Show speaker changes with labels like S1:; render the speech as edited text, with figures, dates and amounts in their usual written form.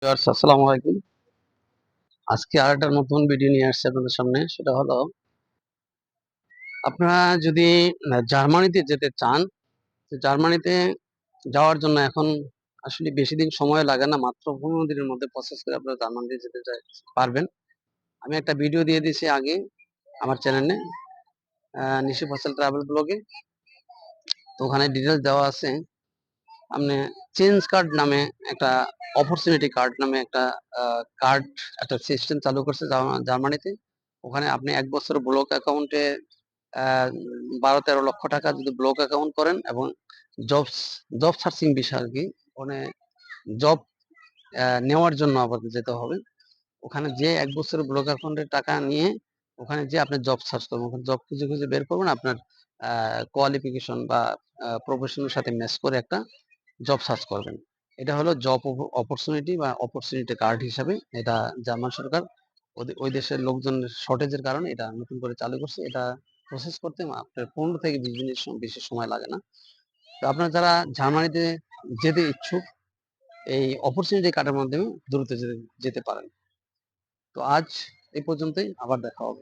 S1: Viewers, আসসালামু আলাইকুম। আজকে আরেকটা নতুন ভিডিও নিয়ে আসছি আপনাদের সামনে। সেটা হলো, আপনারা যদি জার্মানিতে যেতে চান, তো জার্মানিতে যাওয়ার জন্য এখন আসলে বেশি দিন সময় লাগে না। মাত্র ১৫ দিনের মধ্যে প্রসেস করে আপনারা জার্মানিতে যেতে পারবেন। আমি একটা ভিডিও দিয়ে দিয়েছি আগে আমার চ্যানেলে, নিশি ফসল ট্রাভেল ব্লগে। তো ওখানে ডিটেইলস দেওয়া আছে। আপনি চেঞ্জ কার্ড নামে একটা, অপরচুনিটি কার্ড নামে একটা কার্ড, একটা সিস্টেম চালু করছে জার্মানিতে। ওখানে আপনি ১ বছর ব্লক অ্যাকাউন্টে ১২-১৩ লক্ষ টাকা যদি ব্লক অ্যাকাউন্ট করেন এবং জবস জব সার্চিং বিষয় আরকি। মানে জব নেওয়ার জন্য আবার যেতে হবে। ওখানে যেয়ে ১ বছরের ব্লক অ্যাকাউন্টের টাকা নিয়ে ওখানে যেয়ে আপনি জব সার্চ করবেন। ওখানে জব খুঁজে, খুঁজে বের করবেন আপনার কোয়ালিফিকেশন বা প্রফেশনের সাথে ম্যাচ করে একটা জব সার্চ করবেন। এটা হলো জব অপরচুনিটি বা অপরচুনিটি কার্ড হিসাবে এটা জার্মান সরকার ওই দেশের লোকজনের শর্টেজের কারণে এটা নতুন করে চালু করছে। এটা প্রসেস করতে আপনার ১৫ থেকে ২০ দিনের বেশি সময় লাগে না। তো আপনারা যারা জার্মানিতে যেতে ইচ্ছুক, এই অপরচুনিটি কার্ডের মাধ্যমে দ্রুত যেতে পারেন। তো আজ এই পর্যন্তই, আবার দেখা হবে।